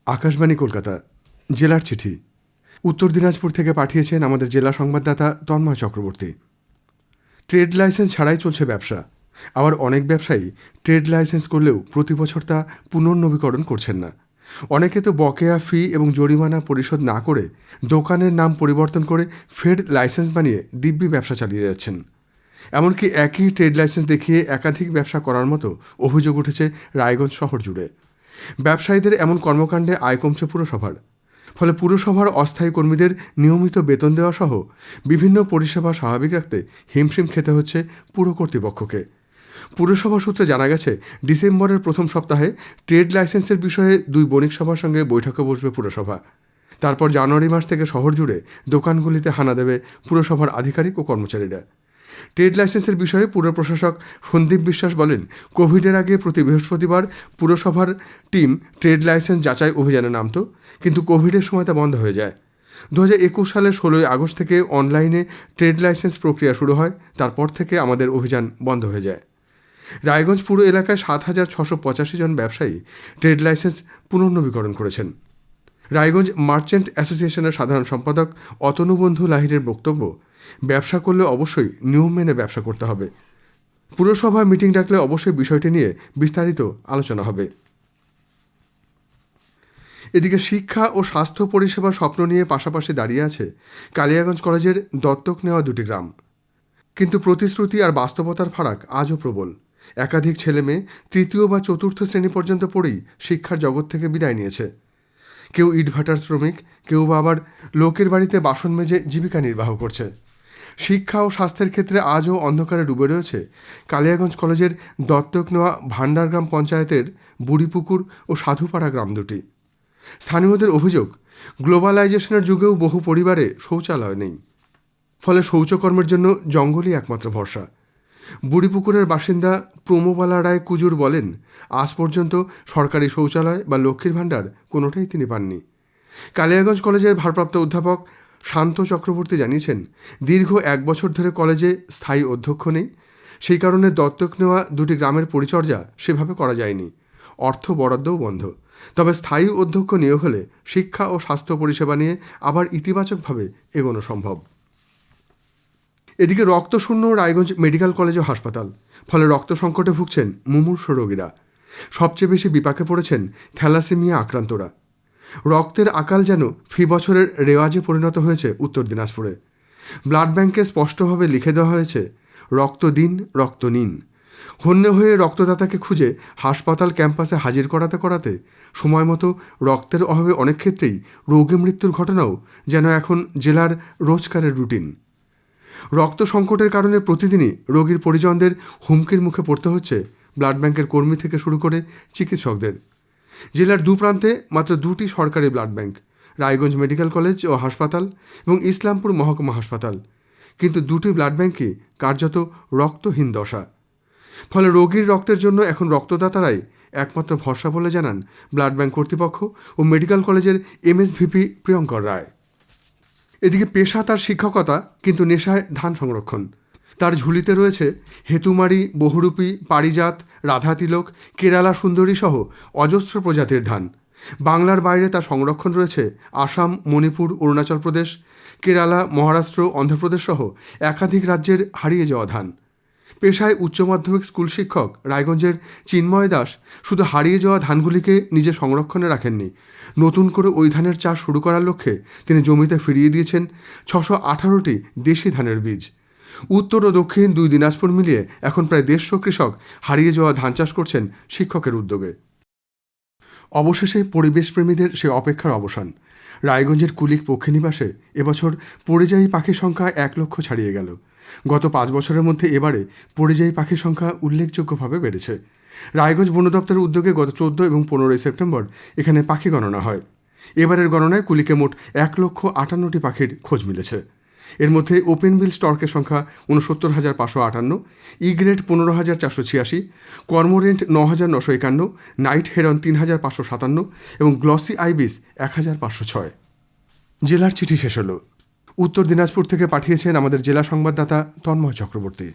আকাশবাণী কলকাতা জেলার চিঠি উত্তর দিনাজপুর থেকে পাঠিয়েছেন আমাদের জেলা সংবাদদাতা তন্ময় চক্রবর্তী। ট্রেড লাইসেন্স ছাড়াই চলছে ব্যবসা। আবার অনেক ব্যবসায়ী ট্রেড লাইসেন্স করলেও প্রতি বছর তা পুনর্নবীকরণ করছেন না। অনেকে তো বকেয়া ফি এবং জরিমানা পরিশোধ না করে দোকানের নাম পরিবর্তন করে ফের লাইসেন্স বানিয়ে দিব্যি ব্যবসা চালিয়ে যাচ্ছেন। এমনকি একই ট্রেড লাইসেন্স দেখিয়ে একাধিক ব্যবসা করার মতো অভিযোগ উঠেছে রায়গঞ্জ শহর জুড়ে। ব্যবসায়ীদের এমন কর্মকাণ্ডে আয় কমছে পুরসভার। ফলে পুরসভার অস্থায়ী কর্মীদের নিয়মিত বেতন দেওয়া সহ বিভিন্ন পরিষেবা স্বাভাবিক রাখতে হিমশিম খেতে হচ্ছে পুর কর্তৃপক্ষকে। পুরসভা সূত্রে জানা গেছে, ডিসেম্বরের প্রথম সপ্তাহে ট্রেড লাইসেন্সের বিষয়ে দুই বণিক সভার সঙ্গে বৈঠকে বসবে পুরসভা। তারপর জানুয়ারি মাস থেকে শহর জুড়ে দোকানগুলিতে হানা দেবে পুরসভার আধিকারিক ও কর্মচারীরা। ট্রেড লাইসেন্সের বিষয়ে পুর প্রশাসক সন্দীপ বিশ্বাস বলেন, কোভিডের আগে প্রতি বৃহস্পতিবার পুরসভার টিম ট্রেড লাইসেন্স যাচাই অভিযানে নামত, কিন্তু কোভিডের সময় তা বন্ধ হয়ে যায়। 2021 সালের 16 আগস্ট থেকে অনলাইনে ট্রেড লাইসেন্স প্রক্রিয়া শুরু হয়। তারপর থেকে আমাদের অভিযান বন্ধ হয়ে যায়। রায়গঞ্জ পুর এলাকায় 7,685 জন ব্যবসায়ী ট্রেড লাইসেন্স পুনর্নবীকরণ করেছেন। রায়গঞ্জ মার্চেন্ট অ্যাসোসিয়েশনের সাধারণ সম্পাদক অতনুবন্ধু লাহিরের বক্তব্য, ব্যবসা করলে অবশ্যই নিয়ম মেনে ব্যবসা করতে হবে। পুরসভায় মিটিং ডাকলে অবশ্যই বিষয়টি নিয়ে বিস্তারিত আলোচনা হবে। এদিকে শিক্ষা ও স্বাস্থ্য পরিষেবা স্বপ্ন নিয়ে পাশাপাশি দাঁড়িয়ে আছে কালিয়াগঞ্জ কলেজের দত্তক নেওয়া দুটি গ্রাম। কিন্তু প্রতিশ্রুতি আর বাস্তবতার ফারাক আজও প্রবল। একাধিক ছেলে মেয়ে তৃতীয় বা চতুর্থ শ্রেণী পর্যন্ত পড়েই শিক্ষার জগৎ থেকে বিদায় নিয়েছে। কেউ ইটভাটার শ্রমিক, কেউ বা আবার লোকের বাড়িতে বাসন মেজে জীবিকা নির্বাহ করছে। শিক্ষা ও স্বাস্থ্যের ক্ষেত্রে আজও অন্ধকারে ডুবে রয়েছে কালিয়াগঞ্জ কলেজের দত্তক নেওয়া ভান্ডারগ্রাম পঞ্চায়েতের বুড়িপুকুর ও সাধুপাড়া গ্রাম দুটি। স্থানীয়দের অভিযোগ, গ্লোবালাইজেশনের যুগেও বহু পরিবারে শৌচালয় নেই। ফলে শৌচকর্মের জন্য জঙ্গলই একমাত্র ভরসা। বুড়িপুকুরের বাসিন্দা প্রমোবালা রায় কুজুর বলেন, আজ পর্যন্ত সরকারি শৌচালয় বা লক্ষ্মীর ভাণ্ডার কোনোটাই তিনি পাননি। কালিয়াগঞ্জ কলেজের ভারপ্রাপ্ত অধ্যাপক শান্ত চক্রবর্তী জানিয়েছেন, দীর্ঘ 1 বছর ধরে কলেজে স্থায়ী অধ্যক্ষ নেই। সেই কারণে দত্তক নেওয়া দুটি গ্রামের পরিচর্যা সেভাবে করা যায়নি। অর্থ বরাদ্দও বন্ধ। তবে স্থায়ী অধ্যক্ষ নিয়োগ হলে শিক্ষা ও স্বাস্থ্য পরিষেবা নিয়ে আবার ইতিবাচকভাবে এগোনো সম্ভব। এদিকে রক্তশূন্য রায়গঞ্জ মেডিকেল কলেজ ও হাসপাতাল। ফলে রক্ত সংকটে ভুগছেন মুমূর্ষু রোগীরা। সবচেয়ে বেশি বিপাকে পড়েছেন থ্যালাসেমিয়া আক্রান্তরা। রক্তের আকাল যেন ফি বছরের রেওয়াজে পরিণত হয়েছে উত্তর দিনাজপুরে। ব্লাড ব্যাংকে স্পষ্টভাবে লিখে দেওয়া হয়েছে, রক্ত দিন, রক্ত নিন। হন্যে হয়ে রক্তদাতাকে খুঁজে হাসপাতাল ক্যাম্পাসে হাজির করাতে করাতে সময় মতো রক্তের অভাবে অনেক ক্ষেত্রেই রোগী মৃত্যুর ঘটনাও যেন এখন জেলার রোজকারের রুটিন। রক্ত সংকটের কারণে প্রতিদিনই রোগীর পরিজনদের হুমকির মুখে পড়তে হচ্ছে ব্লাড ব্যাংকের কর্মী থেকে শুরু করে চিকিৎসকদের। জেলার দুপ্রান্তে মাত্র 2টি সরকারি blood bank, Raiganj medical college ও হাসপাতাল এবং ইসলামপুর মহকুমা হাসপাতাল। কিন্তু 2টি ব্লাড ব্যাংকই কার্যত রক্তহীন দশা। ফলে রোগীর রক্তের জন্য এখন রক্তদাতারাই একমাত্র ভরসা বলে জানান ব্লাড ব্যাংক কর্তৃপক্ষ ও মেডিকেল কলেজের MSVP প্রিয়ঙ্কর রায়। এদিকে পেশা তার শিক্ষকতা, কিন্তু নেশায় ধান সংরক্ষণ। তার ঝুলিতে রয়েছে হেতুমারি, বহুরূপী, পারিজাত, রাধাতিলক, কেরালা সুন্দরী সহ অজস্র প্রজাতির ধান। বাংলার বাইরে তার সংরক্ষণ রয়েছে আসাম, মণিপুর, অরুণাচল প্রদেশ, কেরালা, মহারাষ্ট্র, অন্ধ্রপ্রদেশ সহ একাধিক রাজ্যের হারিয়ে যাওয়া ধান। পেশায় উচ্চ মাধ্যমিক স্কুল শিক্ষক রায়গঞ্জের চিন্ময় দাস শুধু হারিয়ে যাওয়া ধানগুলিকে নিজে সংরক্ষণে রাখেননি, নতুন করে ওই ধানের চাষ শুরু করার লক্ষ্যে তিনি জমিতে ফিরিয়ে দিয়েছেন 618টি দেশি ধানের বীজ। উত্তর ও দক্ষিণ 2 দিনাজপুর মিলিয়ে এখন প্রায় 150 কৃষক হারিয়ে যাওয়া ধান চাষ করছেন শিক্ষকের উদ্যোগে। অবশেষে পরিবেশপ্রেমীদের সে অপেক্ষার অবসান। রায়গঞ্জের কুলিক পক্ষীনিবাসে এবছর পরিযায়ী পাখির সংখ্যা 1 লক্ষ ছাড়িয়ে গেল। গত 5 বছরের মধ্যে এবারে পরিযায়ী পাখির সংখ্যা উল্লেখযোগ্যভাবে বেড়েছে। রায়গঞ্জ বন দপ্তরের উদ্যোগে গত 14 এবং 15 সেপ্টেম্বর এখানে পাখি গণনা হয়। এবারের গণনায় কুলিকে মোট 1,58,টি পাখির খোঁজ মিলেছে। এর মধ্যে ওপেন বিল স্টর্কের সংখ্যা 69,558, ইগ্রেড 15,486, কর্মোরেন্ট 9,951, নাইট হেরন 3,557 এবং গ্লসি আইবিস 1,506। জেলার চিঠি শেষ হলো। উত্তর দিনাজপুর থেকে পাঠিয়েছেন আমাদের জেলা সংবাদদাতা তন্ময় চক্রবর্তী।